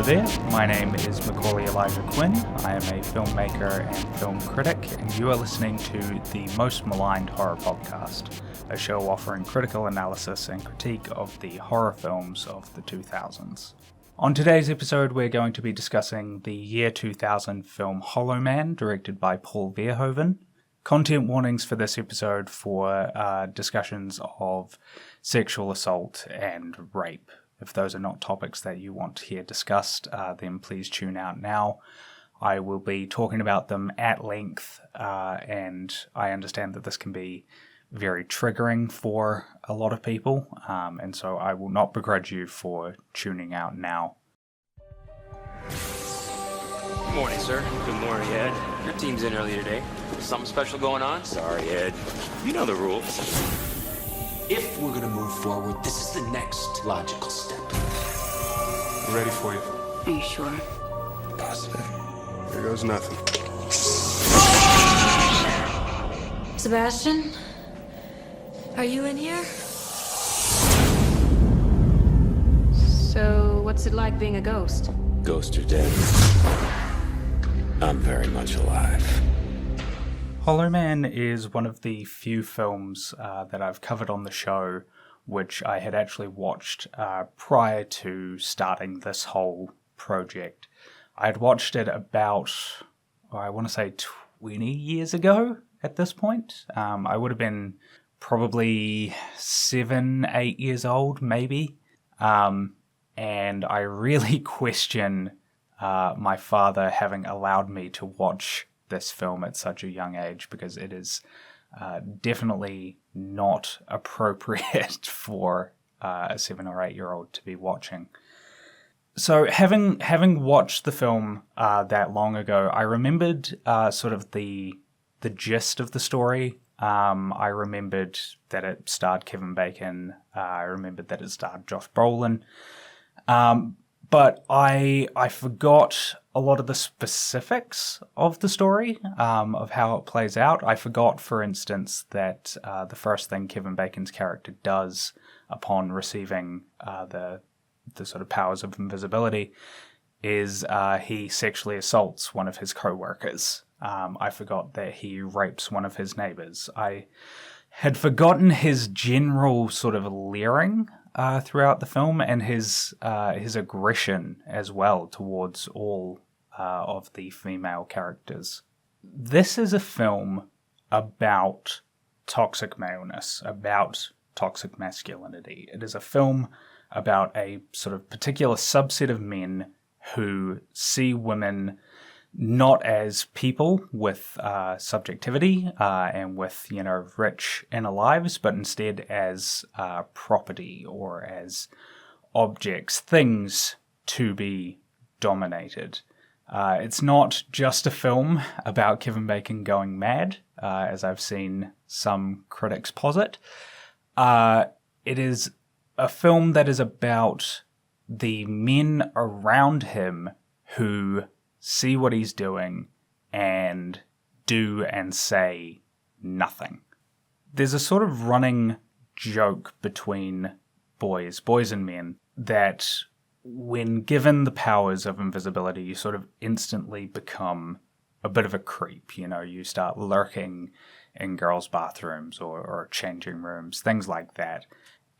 there, my name is Macaulay Elijah Quinn. I am a filmmaker and film critic, and you are listening to the Most Maligned Horror Podcast, a show offering critical analysis and critique of the horror films of the 2000s. On today's episode, we're going to be discussing the year 2000 film Hollow Man, directed by Paul Verhoeven. Content warnings for this episode for discussions of sexual assault and rape. If those are not topics that you want to hear discussed, then please tune out now. I will be talking about them at length, and I understand that this can be very triggering for a lot of people, and so I will not begrudge you for tuning out now. Good morning, sir. Good morning, Ed. Your team's in early today. Something special going on? Sorry, Ed. You know the rules. If we're gonna move forward, this is the next logical step. I'm ready for you. Are you sure? Positive. Here goes nothing. Sebastian? Are you in here? So, what's it like being a ghost? Ghost or dead? I'm very much alive. Hollow Man is one of the few films that I've covered on the show which I had actually watched prior to starting this whole project. I had watched it about, I want to say 20 years ago at this point. I would have been probably 7, 8 years old, maybe. And I really question my father having allowed me to watch this film at such a young age, because it is definitely not appropriate for a 7 or 8 year old to be watching. So having watched the film that long ago, I remembered sort of the gist of the story. I remembered that it starred Kevin Bacon. I remembered that it starred Josh Brolin. But I forgot a lot of the specifics of the story, of how it plays out. I forgot, for instance, that the first thing Kevin Bacon's character does upon receiving the sort of powers of invisibility is he sexually assaults one of his co-workers. I forgot that he rapes one of his neighbors. I had forgotten his general sort of leering throughout the film, and his aggression as well towards all of the female characters. This is a film about toxic maleness, about toxic masculinity. It is a film about a sort of particular subset of men who see women not as people with subjectivity and with, rich inner lives, but instead as property or as objects, things to be dominated. It's not just a film about Kevin Bacon going mad, as I've seen some critics posit. It is a film that is about the men around him who see what he's doing and do and say nothing. There's a sort of running joke between boys and men, that when given the powers of invisibility, you sort of instantly become a bit of a creep. You start lurking in girls' bathrooms or changing rooms, things like that.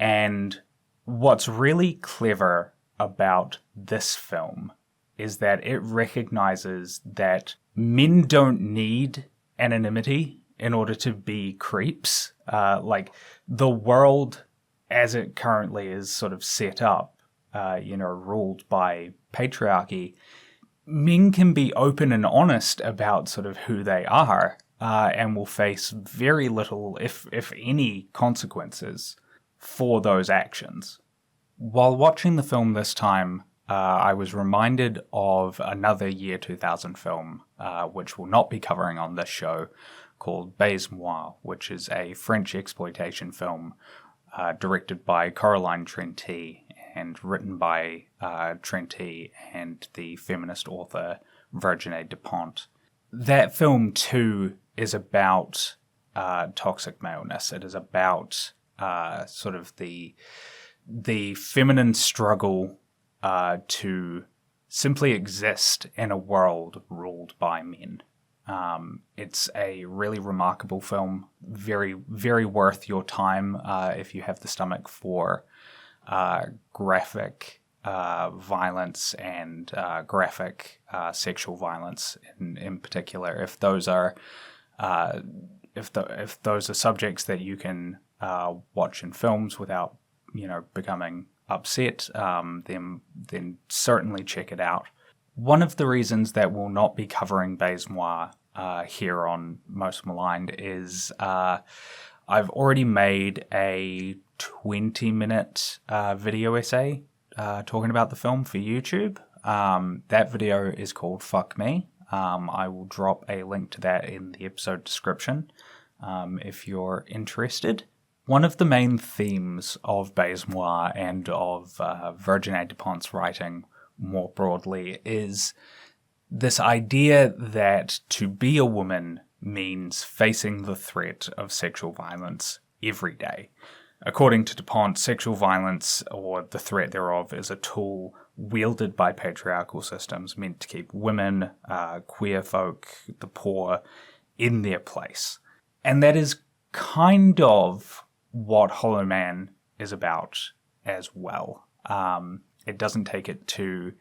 And what's really clever about this film is that it recognizes that men don't need anonymity in order to be creeps. Like, the world as it currently is sort of set up, ruled by patriarchy, men can be open and honest about sort of who they are, and will face very little, if any, consequences for those actions. While watching the film this time, I was reminded of another year 2000 film, which we'll not be covering on this show, called Baise-Moi, which is a French exploitation film directed by Coraline Trenty and written by Trenty and the feminist author Virginie Despentes. That film, too, is about toxic maleness. It is about sort of the feminine struggle to simply exist in a world ruled by men. It's a really remarkable film, very, very worth your time if you have the stomach for graphic violence and graphic sexual violence in particular. If those are if those are subjects that you can watch in films without becoming upset, then certainly check it out. One of the reasons that we'll not be covering Baise-Moi here on Most Maligned is I've already made a 20-minute video essay talking about the film for YouTube. That video is called Fuck Me. I will drop a link to that in the episode description if you're interested. One of the main themes of Baise-Moi and of Virginie Despentes' writing more broadly is this idea that to be a woman means facing the threat of sexual violence every day. According to Despentes, sexual violence, or the threat thereof, is a tool wielded by patriarchal systems meant to keep women, queer folk, the poor, in their place. And that is kind of what Hollow Man is about as well. It doesn't take it to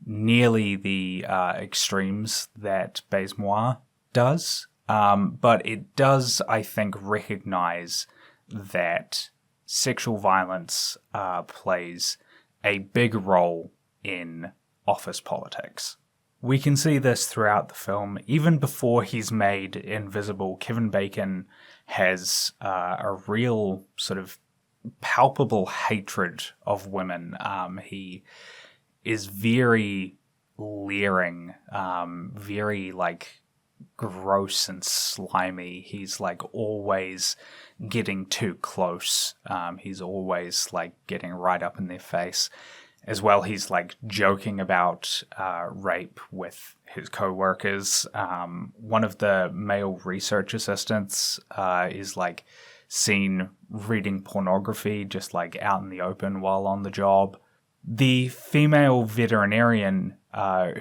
nearly the extremes that Baise-Moi does, but it does, I think, recognize that sexual violence plays a big role in office politics. We can see this throughout the film. Even before he's made invisible, Kevin Bacon has a real sort of palpable hatred of women. He is very leering, very gross and slimy. He's always getting too close. He's always getting right up in their face. As well, he's joking about rape with his co-workers. One of the male research assistants is seen reading pornography just out in the open while on the job. The female veterinarian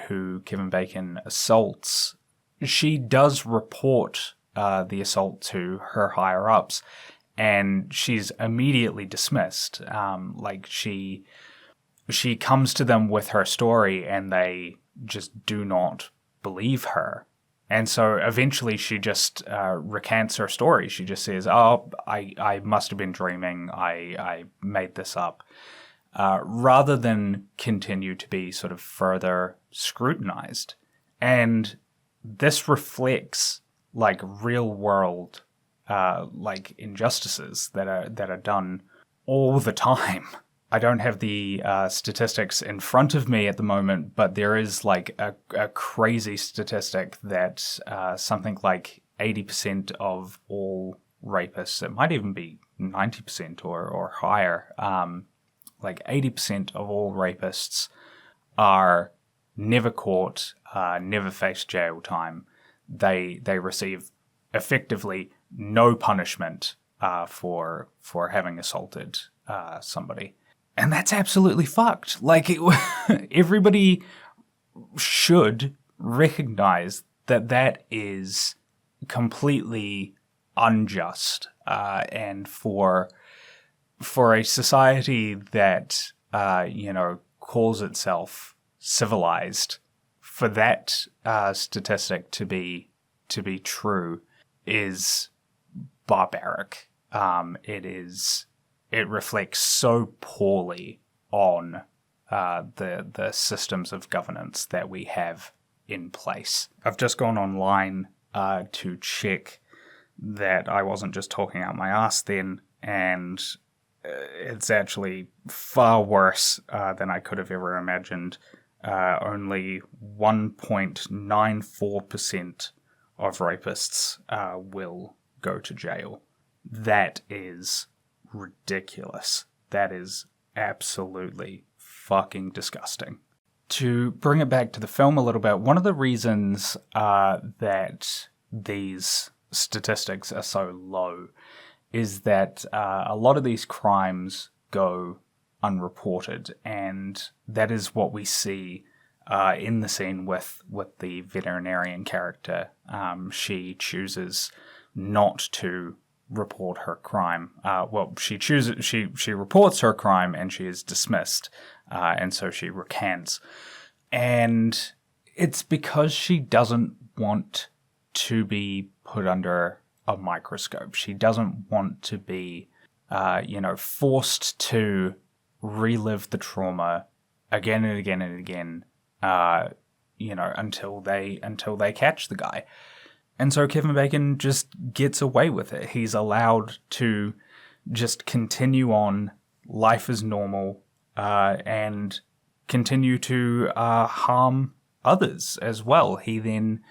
who Kevin Bacon assaults, she does report the assault to her higher-ups, and she's immediately dismissed. She comes to them with her story, and they just do not believe her. And so eventually she just recants her story. She just says, I must have been dreaming. I made this up. Rather than continue to be sort of further scrutinized. And this reflects real world injustices that are done all the time. I don't have the statistics in front of me at the moment, but there is a crazy statistic that something like 80% of all rapists, it might even be 90% or higher, 80% of all rapists are never caught, never face jail time. They receive effectively no punishment for having assaulted somebody. And that's absolutely fucked. Everybody should recognize that is completely unjust. And for a society that, calls itself civilized, for that statistic to be true is barbaric. It reflects so poorly on the systems of governance that we have in place. I've just gone online to check that I wasn't just talking out my ass then, and it's actually far worse than I could have ever imagined. Only 1.94% of rapists will go to jail. That is ridiculous. That is absolutely fucking disgusting. To bring it back to the film a little bit, one of the reasons that these statistics are so low is that a lot of these crimes go unreported, and that is what we see in the scene with the veterinarian character, she chooses not to report her crime. She reports her crime and she is dismissed, and so she recants. And it's because she doesn't want to be put under a microscope. She doesn't want to be, forced to relive the trauma again and again and again, until they catch the guy. And so Kevin Bacon just gets away with it. He's allowed to just continue on, life as normal, and continue to harm others as well. He then,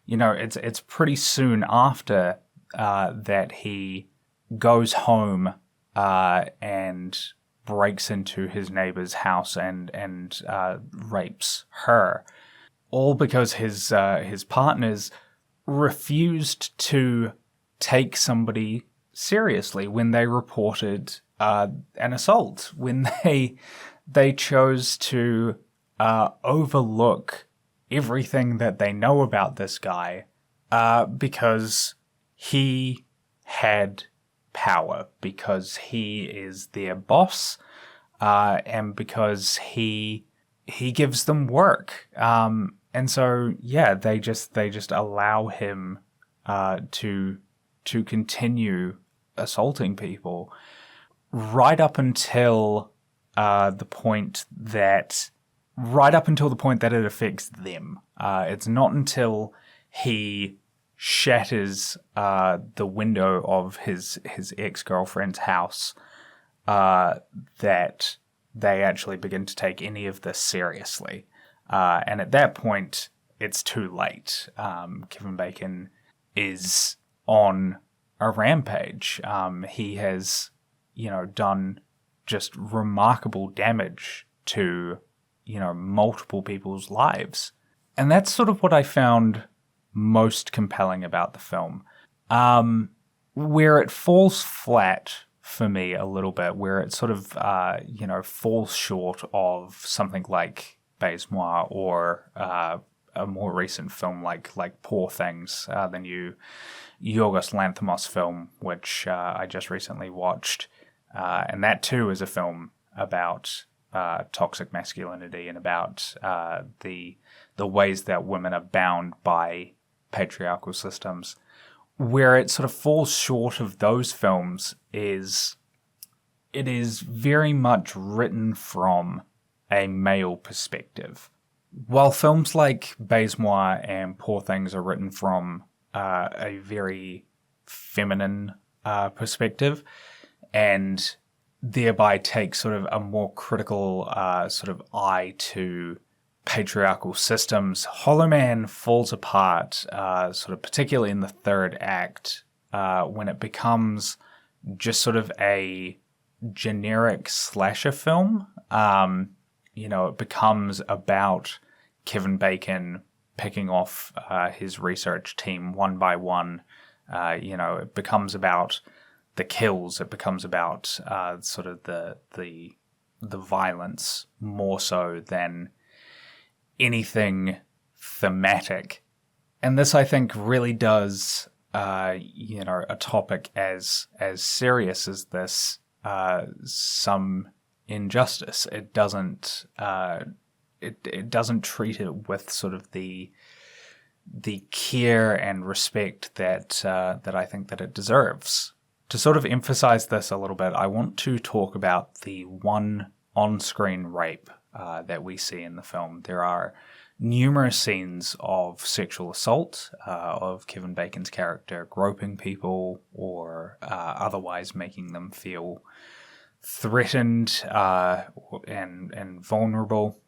it's pretty soon after that he goes home and breaks into his neighbor's house and rapes her, all because his partners refused to take somebody seriously when they reported an assault, when they chose to overlook everything that they know about this guy because he had power, because he is their boss, and because he gives them work. And so, yeah, they just allow him to continue assaulting people right up until the point that it affects them. It's not until he shatters the window of his ex-girlfriend's house that they actually begin to take any of this seriously. And at that point, it's too late. Kevin Bacon is on a rampage. He has, done just remarkable damage to, multiple people's lives. And that's sort of what I found most compelling about the film. Where it falls flat for me a little bit, where it sort of, falls short of something like Baise-Moi or a more recent film like Poor Things, the new Yorgos Lanthimos film, which I just recently watched. And that too is a film about toxic masculinity and about the ways that women are bound by patriarchal systems. Where it sort of falls short of those films is it is very much written from a male perspective. While films like Baise-Moi and Poor Things are written from a very feminine perspective, and thereby take sort of a more critical sort of eye to patriarchal systems, Hollow Man falls apart, sort of particularly in the third act, when it becomes just sort of a generic slasher film. It becomes about Kevin Bacon picking off his research team one by one. It becomes about the kills. It becomes about sort of the violence more so than anything thematic. And this, I think, really does, a topic as serious as this, some injustice. It doesn't it doesn't treat it with sort of the care and respect that I think that it deserves. To sort of emphasize this a little bit, I want to talk about the one on-screen rape that we see in the film. There are numerous scenes of sexual assault, of Kevin Bacon's character groping people or otherwise making them feel threatened and vulnerable.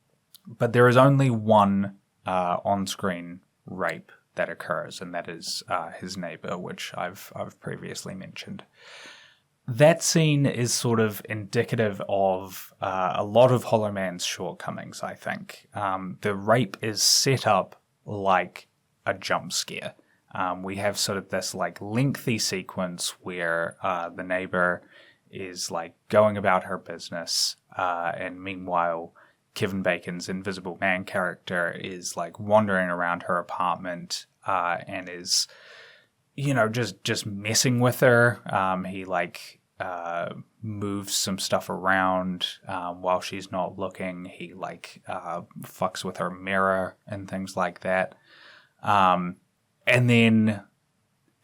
But there is only one on-screen rape that occurs, and that is his neighbor, which I've previously mentioned. That scene is sort of indicative of a lot of Hollow Man's shortcomings, I think. The rape is set up like a jump scare. We have sort of this like lengthy sequence where the neighbor is like going about her business, and meanwhile Kevin Bacon's Invisible Man character is like wandering around her apartment and is, just messing with her. He like moves some stuff around while she's not looking. He like fucks with her mirror and things like that. And then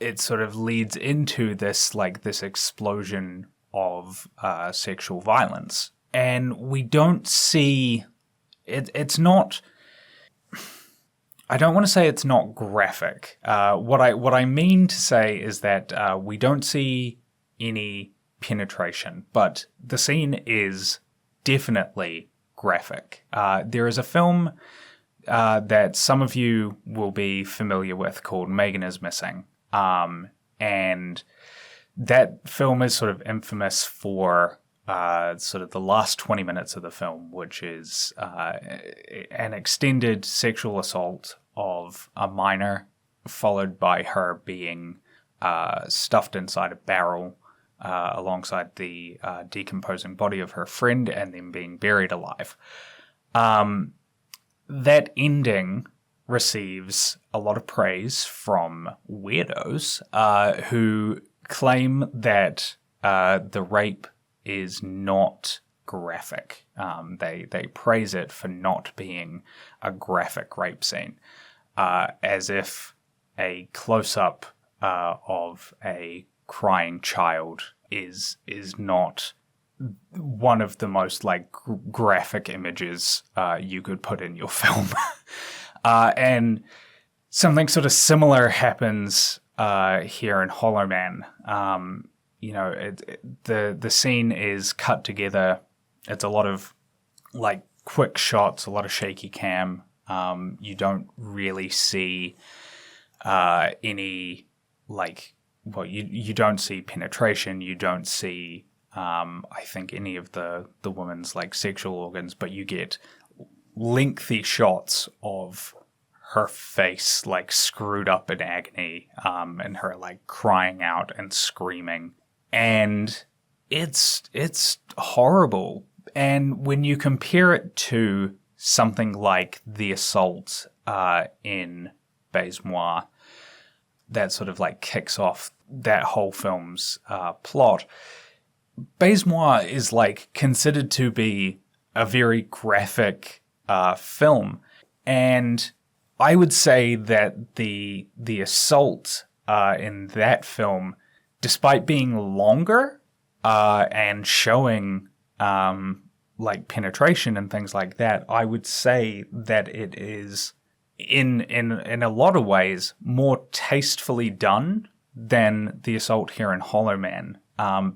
it sort of leads into this explosion of sexual violence. And we don't see it. It's not. I don't want to say it's not graphic. What I mean to say is that we don't see any penetration, but the scene is definitely graphic. There is a film that some of you will be familiar with called Megan is Missing, and that film is sort of infamous for sort of the last 20 minutes of the film, which is an extended sexual assault of a minor, followed by her being stuffed inside a barrel alongside the decomposing body of her friend and then being buried alive. That ending receives a lot of praise from weirdos who claim that the rape is not graphic. They praise it for not being a graphic rape scene, as if a close-up of a crying child is not one of the most graphic images you could put in your film. And something sort of similar happens here in Hollow Man. The scene is cut together. It's a lot of quick shots, a lot of shaky cam. You don't really see any you don't see penetration. You don't see I think any of the woman's sexual organs, but you get lengthy shots of her face screwed up in agony, and her crying out and screaming. And it's horrible. And when you compare it to something like the assault in Baise-Moi, that sort of kicks off that whole film's plot, Baise-Moi is considered to be a very graphic film. And I would say that the assault in that film, despite being longer and showing penetration and things like that, I would say that it is in a lot of ways more tastefully done than the assault here in Hollow Man,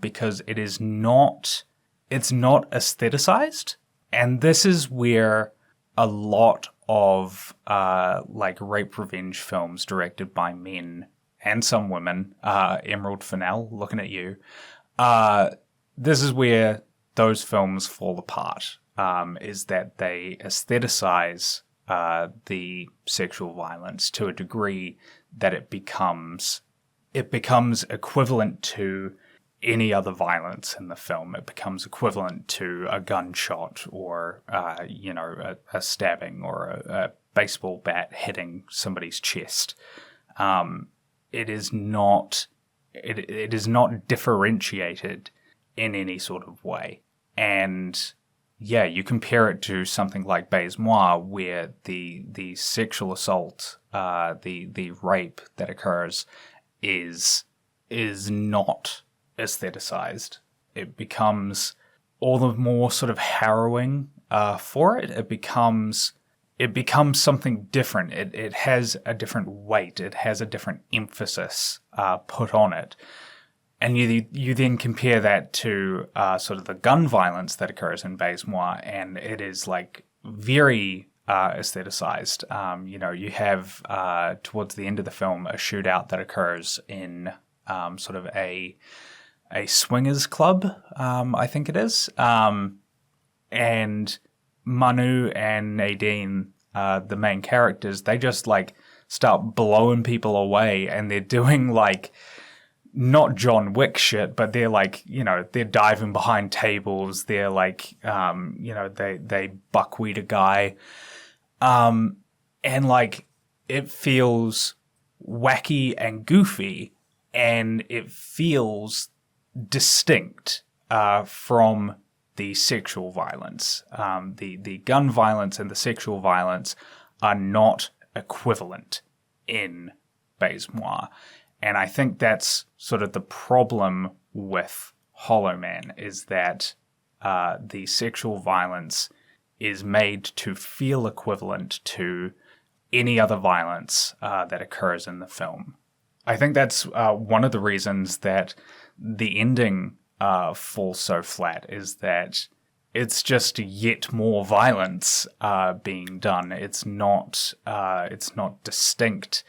because it's not aestheticized. And this is where a lot of rape revenge films directed by men and some women, Emerald Fennell, looking at you, this is where those films fall apart, is that they aestheticize the sexual violence to a degree that it becomes equivalent to any other violence in the film. It becomes equivalent to a gunshot or a stabbing or a baseball bat hitting somebody's chest. It is not differentiated in any sort of way. And yeah, you compare it to something like Baise-Moi, where the sexual assault, the rape that occurs is not aestheticized. It becomes all the more sort of harrowing for it. It becomes something different. It has a different weight. It has a different emphasis put on it. And you then compare that to sort of the gun violence that occurs in Baise-Moi, and it is very aestheticized. You have towards the end of the film a shootout that occurs in sort of a swingers club, I think it is. And Manu and Nadine, the main characters, they just start blowing people away, and they're doing not John Wick shit, but they're like, they're diving behind tables. They're like, they buckwheat a guy. And like, it feels wacky and goofy, and it feels distinct from the sexual violence. The gun violence and the sexual violence are not equivalent in Bazemore. And I think that's sort of the problem with Hollow Man, is that the sexual violence is made to feel equivalent to any other violence that occurs in the film. I think that's one of the reasons that the ending falls so flat, is that it's just yet more violence being done. It's not distinct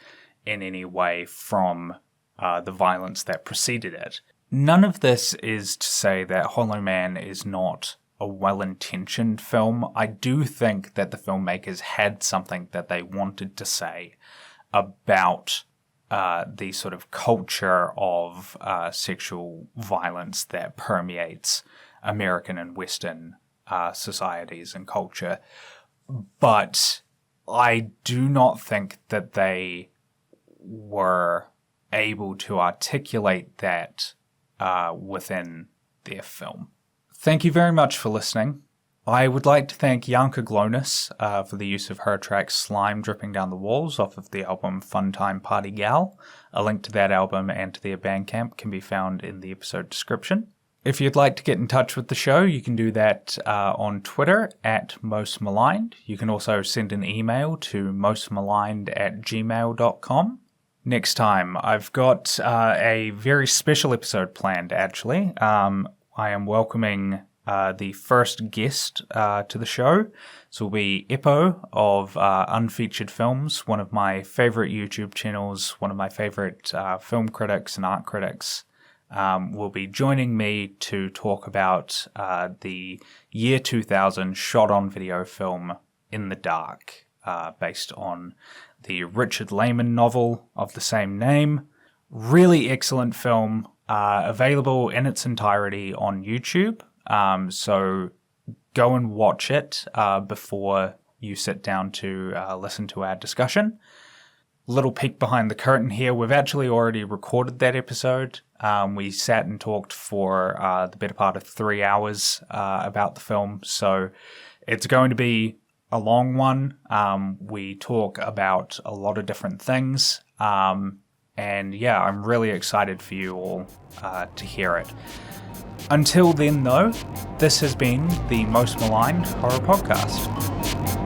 in any way from the violence that preceded it. None of this is to say that Hollow Man is not a well-intentioned film. I do think that the filmmakers had something that they wanted to say about the sort of culture of sexual violence that permeates American and Western societies and culture. But I do not think that they were able to articulate that within their film. Thank you very much for listening. I would like to thank Janka Glonis for the use of her track Slime Dripping Down the Walls off of the album Fun Time Party Gal. A link to that album and to their Bandcamp can be found in the episode description. If you'd like to get in touch with the show, you can do that on Twitter at Most Maligned. You can also send an email to mostmaligned@gmail.com. Next time, I've got a very special episode planned, actually. I am welcoming the first guest to the show. This will be Eppo of Unfeatured Films, one of my favorite YouTube channels, one of my favorite film critics and art critics. Will be joining me to talk about the year 2000 shot-on-video film In the Dark, based on the Richard Lehman novel of the same name. Really excellent film, available in its entirety on YouTube. So go and watch it before you sit down to listen to our discussion. Little peek behind the curtain here. We've actually already recorded that episode. We sat and talked for the better part of 3 hours about the film. So it's going to be a long one. We talk about a lot of different things. And yeah, I'm really excited for you all to hear it. Until then, though, this has been the Most Maligned Horror Podcast.